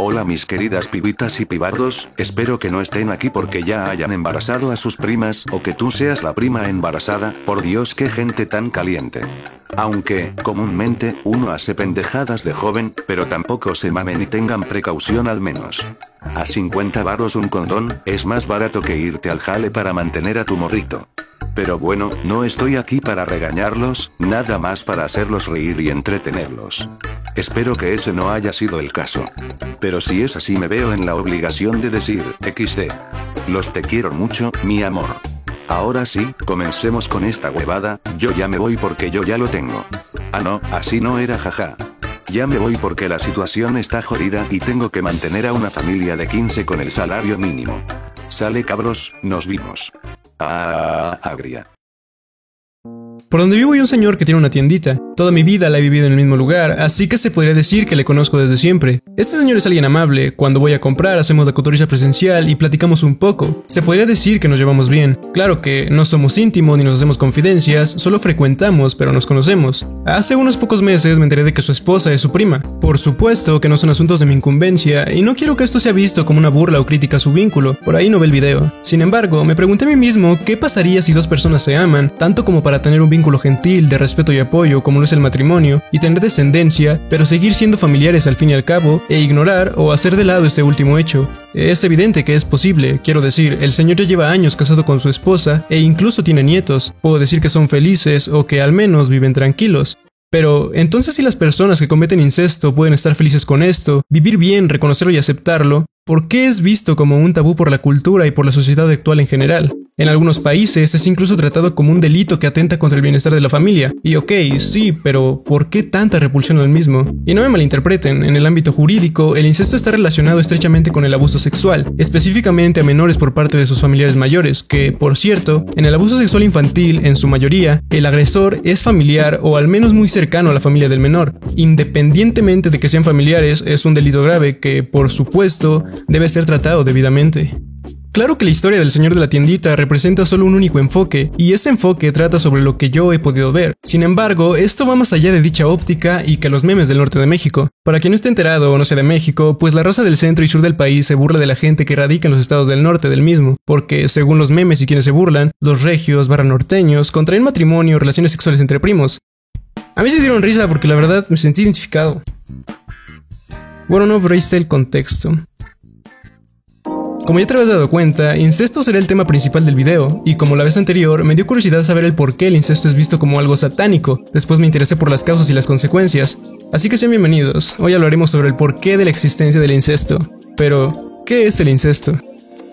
Hola mis queridas pibitas y pibardos, espero que no estén aquí porque ya hayan embarazado a sus primas o que tú seas la prima embarazada, por Dios qué gente tan caliente. Aunque, comúnmente, uno hace pendejadas de joven, pero tampoco se mamen y tengan precaución al menos. A 50 varos un condón, es más barato que irte al jale para mantener a tu morrito. Pero bueno, no estoy aquí para regañarlos, nada más para hacerlos reír y entretenerlos. Espero que ese no haya sido el caso. Pero si es así me veo en la obligación de decir, XD. Los te quiero mucho, mi amor. Ahora sí, comencemos con esta huevada, yo ya me voy porque yo ya lo tengo. Ah no, así no era jaja. Ya me voy porque la situación está jodida y tengo que mantener a una familia de 15 con el salario mínimo. Sale cabros, nos vimos. Agria. Por donde vivo hay un señor que tiene una tiendita. Toda mi vida la he vivido en el mismo lugar, así que se podría decir que le conozco desde siempre. Este señor es alguien amable. Cuando voy a comprar hacemos la cotorriza presencial y platicamos un poco. Se podría decir que nos llevamos bien. Claro que no somos íntimos ni nos hacemos confidencias, solo frecuentamos, pero nos conocemos. Hace unos pocos meses me enteré de que su esposa es su prima. Por supuesto que no son asuntos de mi incumbencia y no quiero que esto sea visto como una burla o crítica a su vínculo. Por ahí no ve el video. Sin embargo, me pregunté a mí mismo qué pasaría si dos personas se aman, tanto como para tener un vínculo gentil, de respeto y apoyo como lo es el matrimonio, y tener descendencia, pero seguir siendo familiares al fin y al cabo, e ignorar o hacer de lado este último hecho. Es evidente que es posible, quiero decir, el señor ya lleva años casado con su esposa, e incluso tiene nietos. Puedo decir que son felices, o que al menos viven tranquilos. Pero, entonces si las personas que cometen incesto pueden estar felices con esto, vivir bien, reconocerlo y aceptarlo, ¿por qué es visto como un tabú por la cultura y por la sociedad actual en general? En algunos países es incluso tratado como un delito que atenta contra el bienestar de la familia. Y ok, sí, pero ¿por qué tanta repulsión al mismo? Y no me malinterpreten, en el ámbito jurídico, el incesto está relacionado estrechamente con el abuso sexual, específicamente a menores por parte de sus familiares mayores, que, por cierto, en el abuso sexual infantil, en su mayoría, el agresor es familiar o al menos muy cercano a la familia del menor. Independientemente de que sean familiares, es un delito grave que, por supuesto, debe ser tratado debidamente. Claro que la historia del señor de la tiendita representa solo un único enfoque, y ese enfoque trata sobre lo que yo he podido ver. Sin embargo, esto va más allá de dicha óptica y que los memes del norte de México. Para quien no esté enterado o no sea de México, pues la raza del centro y sur del país se burla de la gente que radica en los estados del norte del mismo, porque, según los memes y quienes se burlan, los regios / norteños contraen matrimonio o relaciones sexuales entre primos. A mí se dieron risa porque la verdad me sentí identificado. Bueno, no, pero ahí está el contexto. Como ya te habrás dado cuenta, incesto será el tema principal del video, y como la vez anterior, me dio curiosidad saber el por qué el incesto es visto como algo satánico. Después me interesé por las causas y las consecuencias. Así que sean bienvenidos, hoy hablaremos sobre el porqué de la existencia del incesto. Pero, ¿qué es el incesto?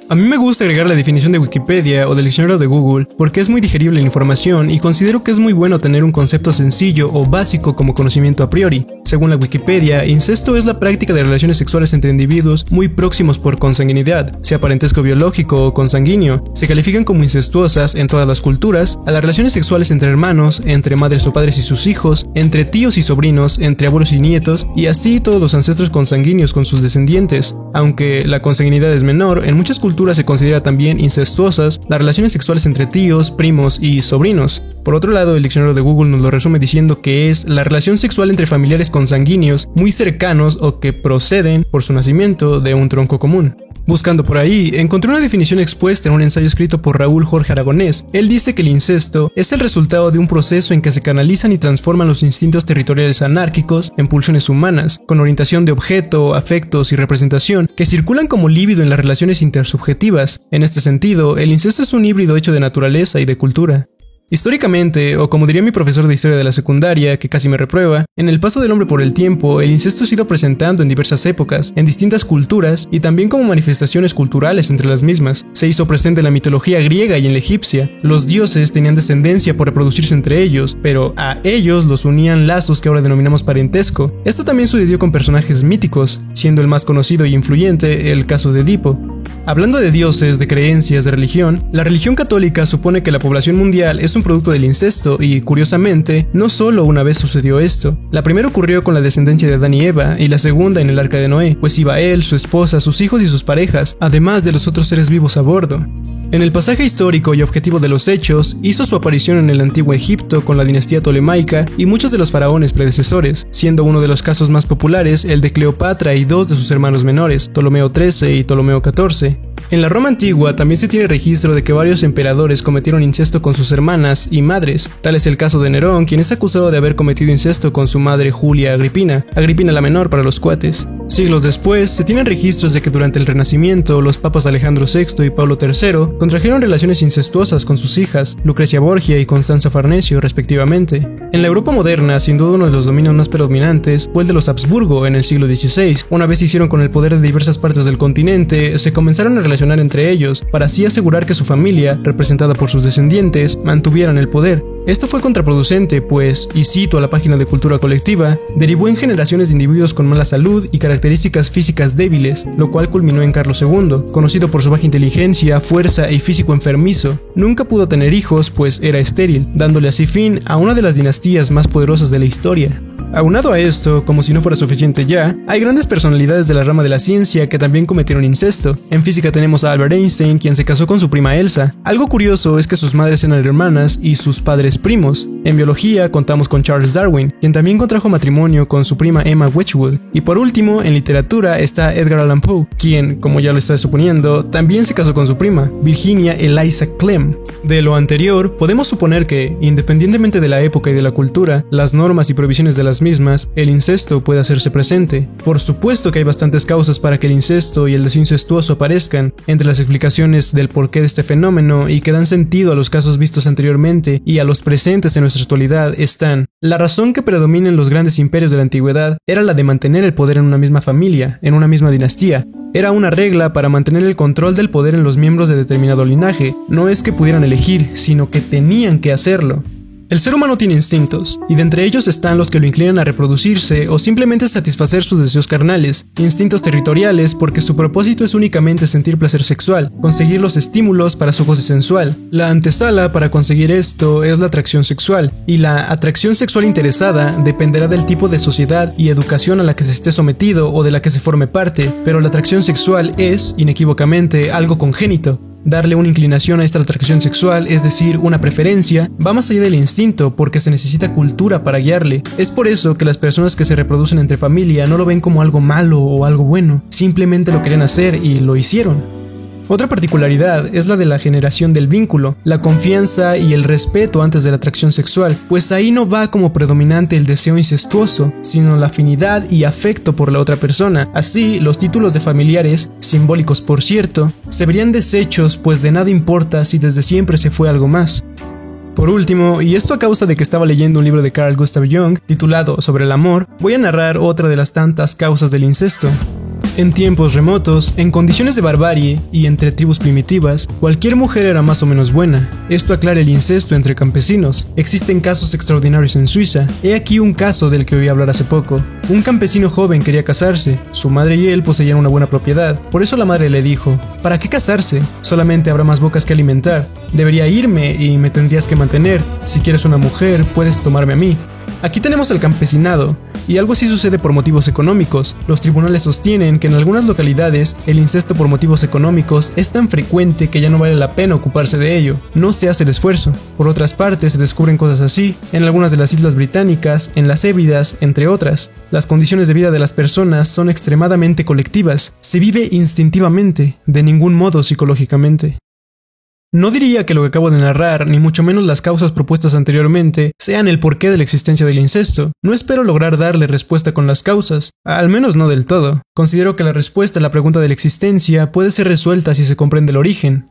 A mí me gusta agregar la definición de Wikipedia o del diccionario de Google porque es muy digerible la información y considero que es muy bueno tener un concepto sencillo o básico como conocimiento a priori. Según la Wikipedia, incesto es la práctica de relaciones sexuales entre individuos muy próximos por consanguinidad, sea parentesco biológico o consanguíneo. Se califican como incestuosas en todas las culturas a las relaciones sexuales entre hermanos, entre madres o padres y sus hijos, entre tíos y sobrinos, entre abuelos y nietos, y así todos los ancestros consanguíneos con sus descendientes. Aunque la consanguinidad es menor, en muchas culturas se considera también incestuosas las relaciones sexuales entre tíos, primos y sobrinos. Por otro lado, el diccionario de Google nos lo resume diciendo que es la relación sexual entre familiares consanguíneos muy cercanos o que proceden, por su nacimiento, de un tronco común. Buscando por ahí, encontré una definición expuesta en un ensayo escrito por Raúl Jorge Aragonés. Él dice que el incesto es el resultado de un proceso en que se canalizan y transforman los instintos territoriales anárquicos en pulsiones humanas, con orientación de objeto, afectos y representación, que circulan como líbido en las relaciones intersubjetivas. En este sentido, el incesto es un híbrido hecho de naturaleza y de cultura. Históricamente, o como diría mi profesor de historia de la secundaria, que casi me reprueba, en el paso del hombre por el tiempo, el incesto se ha ido presentando en diversas épocas, en distintas culturas y también como manifestaciones culturales entre las mismas. Se hizo presente en la mitología griega y en la egipcia. Los dioses tenían descendencia por reproducirse entre ellos, pero a ellos los unían lazos que ahora denominamos parentesco. Esto también sucedió con personajes míticos, siendo el más conocido y influyente el caso de Edipo. Hablando de dioses, de creencias, de religión, la religión católica supone que la población mundial es un producto del incesto y, curiosamente, no solo una vez sucedió esto. La primera ocurrió con la descendencia de Adán y Eva y la segunda en el arca de Noé, pues iba él, su esposa, sus hijos y sus parejas, además de los otros seres vivos a bordo. En el pasaje histórico y objetivo de los hechos, hizo su aparición en el antiguo Egipto con la dinastía tolemaica y muchos de los faraones predecesores, siendo uno de los casos más populares el de Cleopatra y dos de sus hermanos menores, Ptolomeo XIII y Ptolomeo XIV. En la Roma antigua también se tiene registro de que varios emperadores cometieron incesto con sus hermanas y madres. Tal es el caso de Nerón, quien es acusado de haber cometido incesto con su madre Julia Agripina la menor para los cuates. Siglos después, se tienen registros de que durante el Renacimiento, los papas Alejandro VI y Pablo III contrajeron relaciones incestuosas con sus hijas, Lucrecia Borgia y Constanza Farnesio, respectivamente. En la Europa moderna, sin duda uno de los dominios más predominantes fue el de los Habsburgo en el siglo XVI. Una vez se hicieron con el poder de diversas partes del continente, se comenzaron a relacionar entre ellos, para así asegurar que su familia, representada por sus descendientes, mantuvieran el poder. Esto fue contraproducente, pues, y cito a la página de Cultura Colectiva, derivó en generaciones de individuos con mala salud y características físicas débiles, lo cual culminó en Carlos II, conocido por su baja inteligencia, fuerza y físico enfermizo. Nunca pudo tener hijos, pues era estéril, dándole así fin a una de las dinastías más poderosas de la historia. Aunado a esto, como si no fuera suficiente ya, hay grandes personalidades de la rama de la ciencia que también cometieron incesto. En física tenemos a Albert Einstein, quien se casó con su prima Elsa. Algo curioso es que sus madres eran hermanas y sus padres primos. En biología contamos con Charles Darwin, quien también contrajo matrimonio con su prima Emma Wedgwood. Y por último, en literatura está Edgar Allan Poe, quien, como ya lo está suponiendo, también se casó con su prima, Virginia Eliza Clem. De lo anterior, podemos suponer que, independientemente de la época y de la cultura, las normas y prohibiciones de las mismas, el incesto puede hacerse presente. Por supuesto que hay bastantes causas para que el incesto y el deseo incestuoso aparezcan. Entre las explicaciones del porqué de este fenómeno y que dan sentido a los casos vistos anteriormente y a los presentes en nuestra actualidad están: la razón que predomina en los grandes imperios de la antigüedad era la de mantener el poder en una misma familia, en una misma dinastía. Era una regla para mantener el control del poder en los miembros de determinado linaje. No es que pudieran elegir, sino que tenían que hacerlo. El ser humano tiene instintos, y de entre ellos están los que lo inclinan a reproducirse o simplemente satisfacer sus deseos carnales, instintos territoriales porque su propósito es únicamente sentir placer sexual, conseguir los estímulos para su goce sensual. La antesala para conseguir esto es la atracción sexual, y la atracción sexual interesada dependerá del tipo de sociedad y educación a la que se esté sometido o de la que se forme parte, pero la atracción sexual es, inequívocamente, algo congénito. Darle una inclinación a esta atracción sexual, es decir, una preferencia, va más allá del instinto porque se necesita cultura para guiarle. Es por eso que las personas que se reproducen entre familia no lo ven como algo malo o algo bueno, simplemente lo querían hacer y lo hicieron. Otra particularidad es la de la generación del vínculo, la confianza y el respeto antes de la atracción sexual, pues ahí no va como predominante el deseo incestuoso, sino la afinidad y afecto por la otra persona. Así, los títulos de familiares, simbólicos por cierto, se verían deshechos, pues de nada importa si desde siempre se fue algo más. Por último, y esto a causa de que estaba leyendo un libro de Carl Gustav Jung titulado Sobre el amor, voy a narrar otra de las tantas causas del incesto. En tiempos remotos, en condiciones de barbarie y entre tribus primitivas, cualquier mujer era más o menos buena. Esto aclara el incesto entre campesinos. Existen casos extraordinarios en Suiza. He aquí un caso del que oí hablar hace poco. Un campesino joven quería casarse. Su madre y él poseían una buena propiedad. Por eso la madre le dijo: ¿para qué casarse? Solamente habrá más bocas que alimentar. Debería irme y me tendrías que mantener. Si quieres una mujer, puedes tomarme a mí. Aquí tenemos al campesinado, y algo así sucede por motivos económicos. Los tribunales sostienen que en algunas localidades el incesto por motivos económicos es tan frecuente que ya no vale la pena ocuparse de ello, no se hace el esfuerzo. Por otras partes se descubren cosas así, en algunas de las islas británicas, en las Hébridas, entre otras. Las condiciones de vida de las personas son extremadamente colectivas, se vive instintivamente, de ningún modo psicológicamente. No diría que lo que acabo de narrar, ni mucho menos las causas propuestas anteriormente, sean el porqué de la existencia del incesto. No espero lograr darle respuesta con las causas, al menos no del todo. Considero que la respuesta a la pregunta de la existencia puede ser resuelta si se comprende el origen.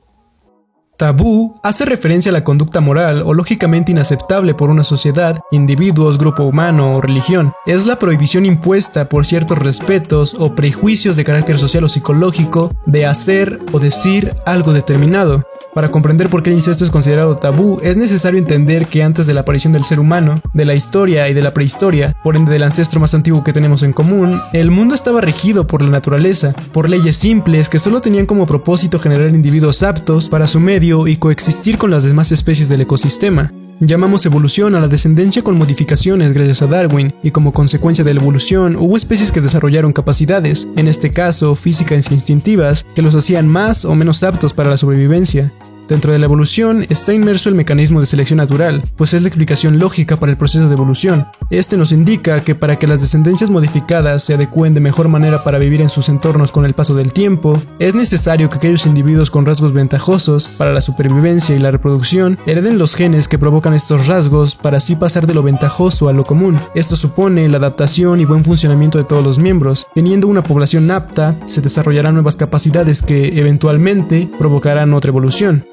Tabú hace referencia a la conducta moral o lógicamente inaceptable por una sociedad, individuos, grupo humano o religión. Es la prohibición impuesta por ciertos respetos o prejuicios de carácter social o psicológico de hacer o decir algo determinado. Para comprender por qué el incesto es considerado tabú, es necesario entender que antes de la aparición del ser humano, de la historia y de la prehistoria, por ende del ancestro más antiguo que tenemos en común, el mundo estaba regido por la naturaleza, por leyes simples que solo tenían como propósito generar individuos aptos para su medio y coexistir con las demás especies del ecosistema. Llamamos evolución a la descendencia con modificaciones gracias a Darwin, y como consecuencia de la evolución hubo especies que desarrollaron capacidades, en este caso físicas e instintivas, que los hacían más o menos aptos para la sobrevivencia. Dentro de la evolución está inmerso el mecanismo de selección natural, pues es la explicación lógica para el proceso de evolución. Este nos indica que para que las descendencias modificadas se adecúen de mejor manera para vivir en sus entornos con el paso del tiempo, es necesario que aquellos individuos con rasgos ventajosos para la supervivencia y la reproducción hereden los genes que provocan estos rasgos para así pasar de lo ventajoso a lo común. Esto supone la adaptación y buen funcionamiento de todos los miembros. Teniendo una población apta, se desarrollarán nuevas capacidades que, eventualmente, provocarán otra evolución.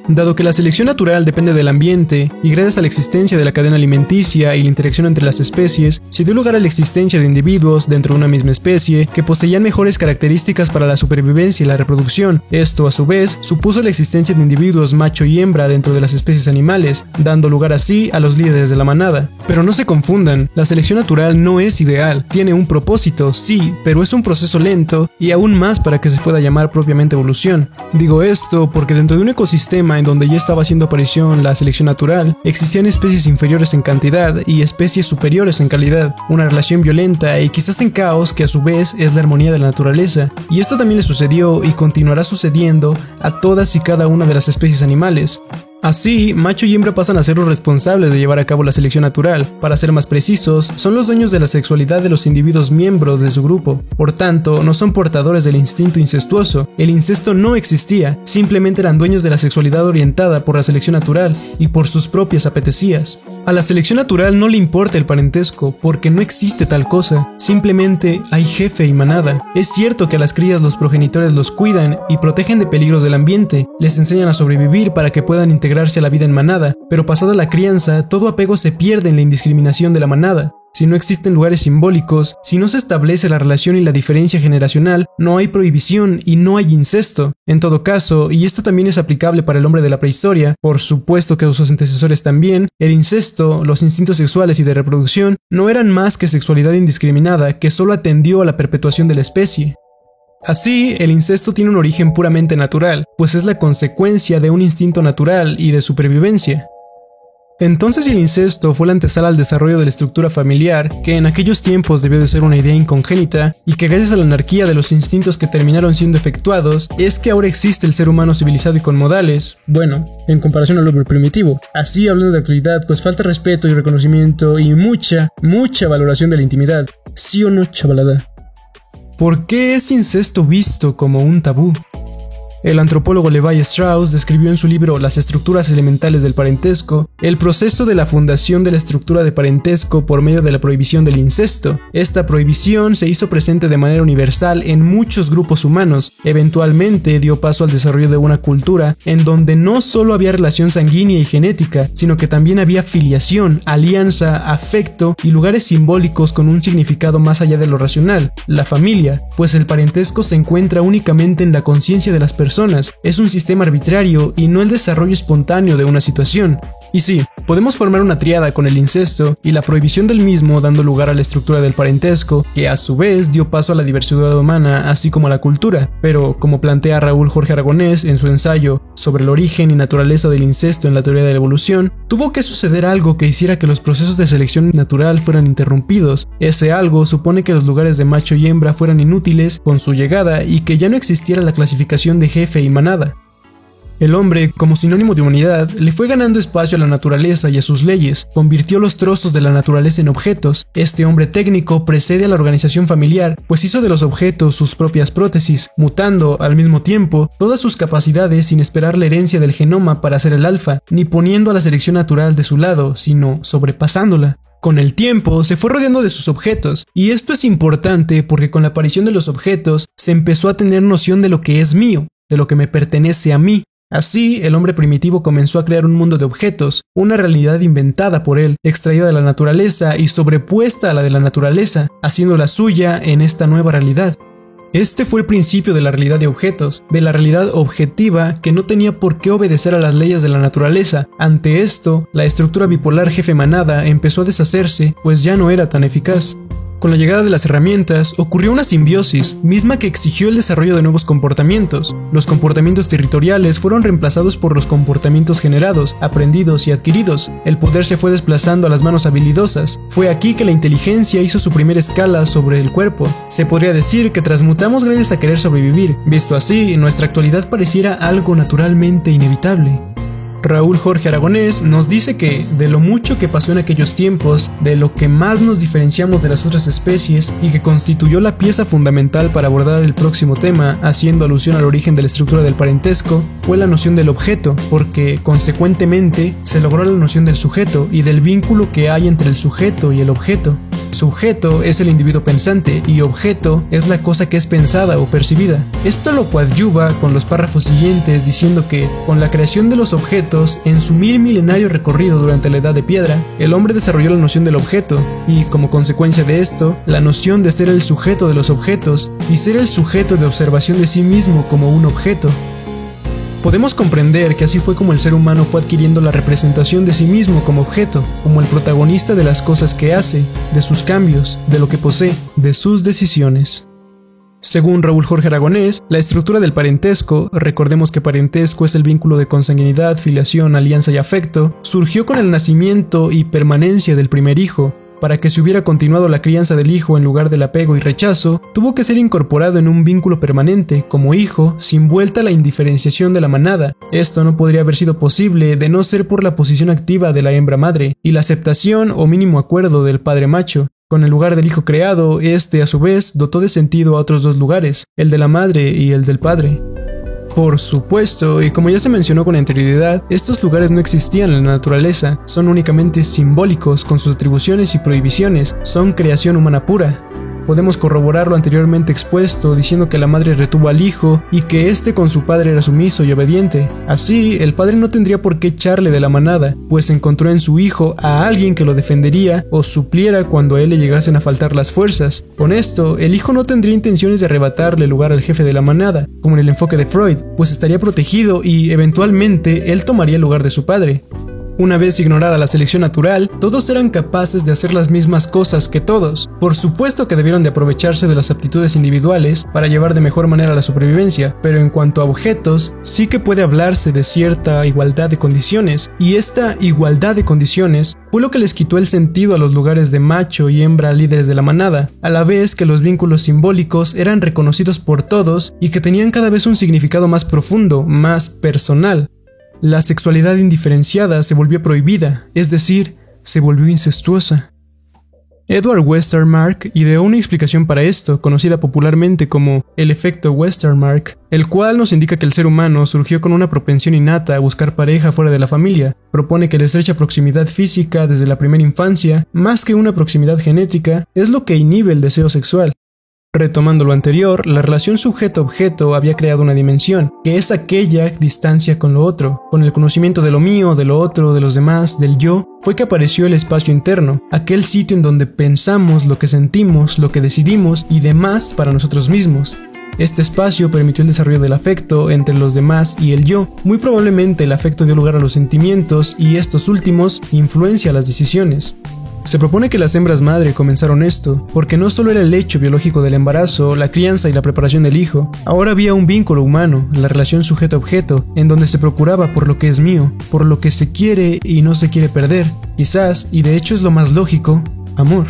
Dado que la selección natural depende del ambiente, y gracias a la existencia de la cadena alimenticia y la interacción entre las especies, se dio lugar a la existencia de individuos dentro de una misma especie que poseían mejores características para la supervivencia y la reproducción. Esto, a su vez, supuso la existencia de individuos macho y hembra dentro de las especies animales, dando lugar así a los líderes de la manada. Pero no se confundan, la selección natural no es ideal, tiene un propósito, sí, pero es un proceso lento y aún más para que se pueda llamar propiamente evolución. Digo esto porque dentro de un ecosistema en donde ya estaba haciendo aparición la selección natural, existían especies inferiores en cantidad y especies superiores en calidad, una relación violenta y quizás en caos que a su vez es la armonía de la naturaleza, y esto también le sucedió y continuará sucediendo a todas y cada una de las especies animales. Así, macho y hembra pasan a ser los responsables de llevar a cabo la selección natural. Para ser más precisos, son los dueños de la sexualidad de los individuos miembros de su grupo. Por tanto, no son portadores del instinto incestuoso. El incesto no existía, simplemente eran dueños de la sexualidad orientada por la selección natural y por sus propias apetecías. A la selección natural no le importa el parentesco, porque no existe tal cosa. Simplemente hay jefe y manada. Es cierto que a las crías los progenitores los cuidan y protegen de peligros del ambiente, les enseñan a sobrevivir para que puedan integrarse a la vida en manada, pero pasada la crianza, todo apego se pierde en la indiscriminación de la manada. Si no existen lugares simbólicos, si no se establece la relación y la diferencia generacional, no hay prohibición y no hay incesto. En todo caso, y esto también es aplicable para el hombre de la prehistoria, por supuesto que sus antecesores también, el incesto, los instintos sexuales y de reproducción, no eran más que sexualidad indiscriminada que solo atendió a la perpetuación de la especie. Así, el incesto tiene un origen puramente natural, pues es la consecuencia de un instinto natural y de supervivencia. Entonces, el incesto fue la antesala al desarrollo de la estructura familiar, que en aquellos tiempos debió de ser una idea incongénita, y que gracias a la anarquía de los instintos que terminaron siendo efectuados, es que ahora existe el ser humano civilizado y con modales, bueno, en comparación al hombre primitivo. Así, hablando de actualidad, pues falta respeto y reconocimiento y mucha valoración de la intimidad. ¿Sí o no, chavalada? ¿Por qué es incesto visto como un tabú? El antropólogo Levi Strauss describió en su libro Las estructuras elementales del parentesco el proceso de la fundación de la estructura de parentesco por medio de la prohibición del incesto. Esta prohibición se hizo presente de manera universal en muchos grupos humanos. Eventualmente dio paso al desarrollo de una cultura en donde no solo había relación sanguínea y genética, sino que también había filiación, alianza, afecto y lugares simbólicos con un significado más allá de lo racional, la familia, pues el parentesco se encuentra únicamente en la conciencia de las personas. Es un sistema arbitrario y no el desarrollo espontáneo de una situación. Y sí, podemos formar una tríada con el incesto y la prohibición del mismo, dando lugar a la estructura del parentesco, que a su vez dio paso a la diversidad humana así como a la cultura. Pero, como plantea Raúl Jorge Aragonés en su ensayo sobre el origen y naturaleza del incesto en la teoría de la evolución, tuvo que suceder algo que hiciera que los procesos de selección natural fueran interrumpidos. Ese algo supone que los lugares de macho y hembra fueran inútiles con su llegada y que ya no existiera la clasificación de jefe y manada. El hombre, como sinónimo de humanidad, le fue ganando espacio a la naturaleza y a sus leyes, convirtió los trozos de la naturaleza en objetos. Este hombre técnico precede a la organización familiar, pues hizo de los objetos sus propias prótesis, mutando, al mismo tiempo, todas sus capacidades sin esperar la herencia del genoma para ser el alfa, ni poniendo a la selección natural de su lado, sino sobrepasándola. Con el tiempo se fue rodeando de sus objetos, y esto es importante porque con la aparición de los objetos se empezó a tener noción de lo que es mío, de lo que me pertenece a mí. Así, el hombre primitivo comenzó a crear un mundo de objetos, una realidad inventada por él, extraída de la naturaleza y sobrepuesta a la de la naturaleza, haciéndola suya en esta nueva realidad. Este fue el principio de la realidad de objetos, de la realidad objetiva que no tenía por qué obedecer a las leyes de la naturaleza. Ante esto, la estructura bipolar jefe-manada empezó a deshacerse, pues ya no era tan eficaz. Con la llegada de las herramientas, ocurrió una simbiosis, misma que exigió el desarrollo de nuevos comportamientos. Los comportamientos territoriales fueron reemplazados por los comportamientos generados, aprendidos y adquiridos. El poder se fue desplazando a las manos habilidosas. Fue aquí que la inteligencia hizo su primera escala sobre el cuerpo. Se podría decir que transmutamos gracias a querer sobrevivir. Visto así, nuestra actualidad pareciera algo naturalmente inevitable. Raúl Jorge Aragonés nos dice que, de lo mucho que pasó en aquellos tiempos, de lo que más nos diferenciamos de las otras especies y que constituyó la pieza fundamental para abordar el próximo tema, haciendo alusión al origen de la estructura del parentesco, fue la noción del objeto, porque, consecuentemente, se logró la noción del sujeto y del vínculo que hay entre el sujeto y el objeto. Sujeto es el individuo pensante y objeto es la cosa que es pensada o percibida. Esto lo coadyuva con los párrafos siguientes diciendo que, con la creación de los objetos, en su milenario recorrido durante la Edad de Piedra, el hombre desarrolló la noción del objeto y, como consecuencia de esto, la noción de ser el sujeto de los objetos y ser el sujeto de observación de sí mismo como un objeto. Podemos comprender que así fue como el ser humano fue adquiriendo la representación de sí mismo como objeto, como el protagonista de las cosas que hace, de sus cambios, de lo que posee, de sus decisiones. Según Raúl Jorge Aragonés, la estructura del parentesco, recordemos que parentesco es el vínculo de consanguinidad, filiación, alianza y afecto, surgió con el nacimiento y permanencia del primer hijo. Para que se hubiera continuado la crianza del hijo en lugar del apego y rechazo, tuvo que ser incorporado en un vínculo permanente, como hijo, sin vuelta a la indiferenciación de la manada. Esto no podría haber sido posible de no ser por la posición activa de la hembra madre, y la aceptación o mínimo acuerdo del padre macho. Con el lugar del hijo creado, este a su vez dotó de sentido a otros dos lugares, el de la madre y el del padre. Por supuesto, y como ya se mencionó con anterioridad, estos lugares no existían en la naturaleza, son únicamente simbólicos con sus atribuciones y prohibiciones, son creación humana pura. Podemos corroborar lo anteriormente expuesto diciendo que la madre retuvo al hijo y que éste con su padre era sumiso y obediente. Así, el padre no tendría por qué echarle de la manada, pues encontró en su hijo a alguien que lo defendería o supliera cuando a él le llegasen a faltar las fuerzas. Con esto, el hijo no tendría intenciones de arrebatarle lugar al jefe de la manada, como en el enfoque de Freud, pues estaría protegido y, eventualmente, él tomaría el lugar de su padre. Una vez ignorada la selección natural, todos eran capaces de hacer las mismas cosas que todos. Por supuesto que debieron de aprovecharse de las aptitudes individuales para llevar de mejor manera la supervivencia, pero en cuanto a objetos, sí que puede hablarse de cierta igualdad de condiciones, y esta igualdad de condiciones fue lo que les quitó el sentido a los lugares de macho y hembra líderes de la manada, a la vez que los vínculos simbólicos eran reconocidos por todos y que tenían cada vez un significado más profundo, más personal. La sexualidad indiferenciada se volvió prohibida, es decir, se volvió incestuosa. Edward Westermarck ideó una explicación para esto, conocida popularmente como el efecto Westermarck, el cual nos indica que el ser humano surgió con una propensión innata a buscar pareja fuera de la familia. Propone que la estrecha proximidad física desde la primera infancia, más que una proximidad genética, es lo que inhibe el deseo sexual. Retomando lo anterior, la relación sujeto-objeto había creado una dimensión, que es aquella distancia con lo otro. Con el conocimiento de lo mío, de lo otro, de los demás, del yo, fue que apareció el espacio interno, aquel sitio en donde pensamos lo que sentimos, lo que decidimos y demás para nosotros mismos. Este espacio permitió el desarrollo del afecto entre los demás y el yo. Muy probablemente el afecto dio lugar a los sentimientos y estos últimos influencian las decisiones. Se propone que las hembras madre comenzaron esto, porque no solo era el hecho biológico del embarazo, la crianza y la preparación del hijo, ahora había un vínculo humano, la relación sujeto-objeto, en donde se procuraba por lo que es mío, por lo que se quiere y no se quiere perder, quizás, y de hecho es lo más lógico, amor.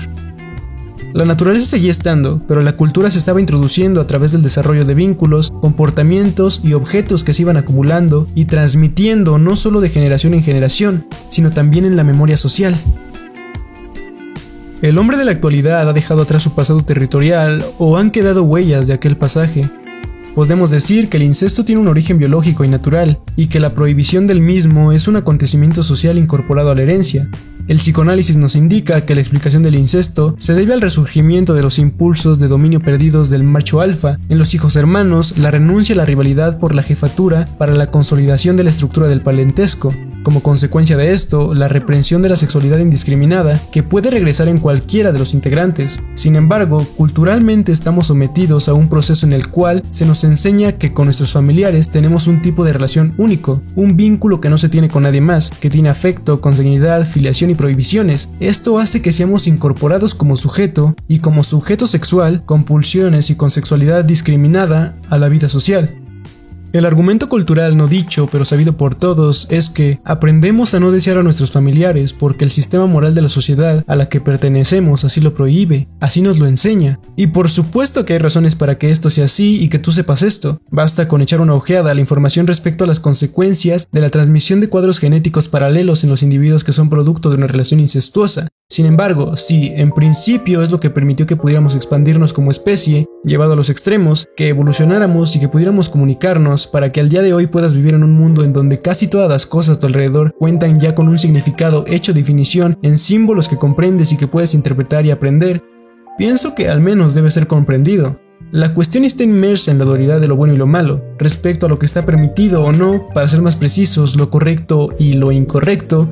La naturaleza seguía estando, pero la cultura se estaba introduciendo a través del desarrollo de vínculos, comportamientos y objetos que se iban acumulando y transmitiendo no solo de generación en generación, sino también en la memoria social. El hombre de la actualidad ha dejado atrás su pasado territorial o han quedado huellas de aquel pasaje. Podemos decir que el incesto tiene un origen biológico y natural, y que la prohibición del mismo es un acontecimiento social incorporado a la herencia. El psicoanálisis nos indica que la explicación del incesto se debe al resurgimiento de los impulsos de dominio perdidos del macho alfa en los hijos hermanos, la renuncia a la rivalidad por la jefatura para la consolidación de la estructura del parentesco. Como consecuencia de esto, la reprensión de la sexualidad indiscriminada, que puede regresar en cualquiera de los integrantes. Sin embargo, culturalmente estamos sometidos a un proceso en el cual se nos enseña que con nuestros familiares tenemos un tipo de relación único, un vínculo que no se tiene con nadie más, que tiene afecto, consanguinidad, filiación y prohibiciones. Esto hace que seamos incorporados como sujeto y como sujeto sexual, con pulsiones y con sexualidad discriminada a la vida social. El argumento cultural no dicho pero sabido por todos es que aprendemos a no desear a nuestros familiares porque el sistema moral de la sociedad a la que pertenecemos así lo prohíbe, así nos lo enseña. Y por supuesto que hay razones para que esto sea así y que tú sepas esto. Basta con echar una ojeada a la información respecto a las consecuencias de la transmisión de cuadros genéticos paralelos en los individuos que son producto de una relación incestuosa. Sin embargo, si en principio es lo que permitió que pudiéramos expandirnos como especie, llevado a los extremos, que evolucionáramos y que pudiéramos comunicarnos para que al día de hoy puedas vivir en un mundo en donde casi todas las cosas a tu alrededor cuentan ya con un significado hecho definición en símbolos que comprendes y que puedes interpretar y aprender, pienso que al menos debe ser comprendido. La cuestión está inmersa en la dualidad de lo bueno y lo malo, respecto a lo que está permitido o no, para ser más precisos, lo correcto y lo incorrecto.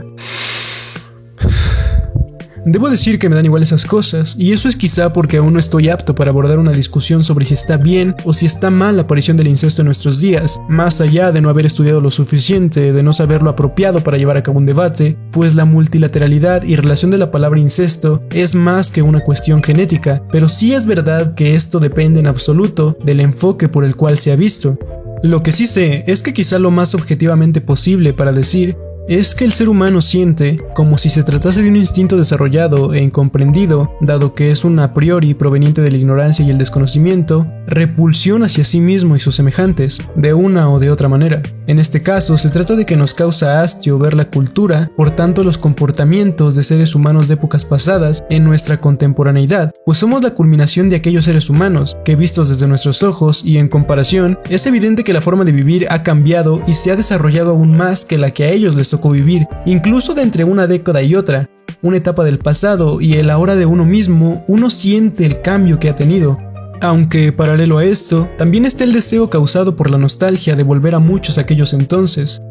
Debo decir que me dan igual esas cosas, y eso es quizá porque aún no estoy apto para abordar una discusión sobre si está bien o si está mal la aparición del incesto en nuestros días, más allá de no haber estudiado lo suficiente, de no saber lo apropiado para llevar a cabo un debate, pues la multilateralidad y relación de la palabra incesto es más que una cuestión genética, pero sí es verdad que esto depende en absoluto del enfoque por el cual se ha visto. Lo que sí sé es que quizá lo más objetivamente posible para decir es que el ser humano siente, como si se tratase de un instinto desarrollado e incomprendido, dado que es un a priori proveniente de la ignorancia y el desconocimiento, repulsión hacia sí mismo y sus semejantes, de una o de otra manera. En este caso, se trata de que nos causa hastio ver la cultura, por tanto los comportamientos de seres humanos de épocas pasadas en nuestra contemporaneidad, pues somos la culminación de aquellos seres humanos, que vistos desde nuestros ojos y en comparación, es evidente que la forma de vivir ha cambiado y se ha desarrollado aún más que la que a ellos les tocó vivir, incluso de entre una década y otra, una etapa del pasado y el ahora de uno mismo, uno siente el cambio que ha tenido. Aunque, paralelo a esto, también está el deseo causado por la nostalgia de volver a muchos aquellos entonces.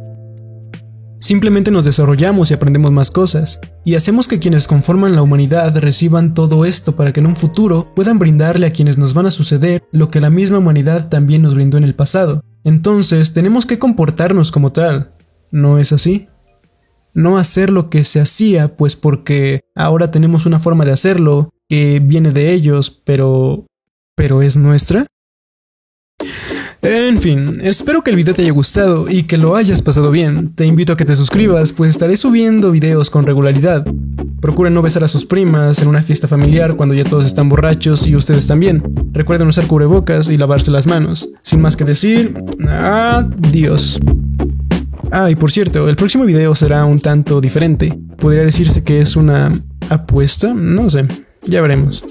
Simplemente nos desarrollamos y aprendemos más cosas, y hacemos que quienes conforman la humanidad reciban todo esto para que en un futuro puedan brindarle a quienes nos van a suceder lo que la misma humanidad también nos brindó en el pasado. Entonces, tenemos que comportarnos como tal, ¿no es así? No hacer lo que se hacía, pues porque ahora tenemos una forma de hacerlo que viene de ellos, pero ¿es nuestra? En fin, espero que el video te haya gustado y que lo hayas pasado bien. Te invito a que te suscribas, pues estaré subiendo videos con regularidad. Procuren no besar a sus primas en una fiesta familiar cuando ya todos están borrachos y ustedes también. Recuerden usar cubrebocas y lavarse las manos. Sin más que decir, adiós. Y por cierto, el próximo video será un tanto diferente. Podría decirse que es una apuesta, no sé, ya veremos.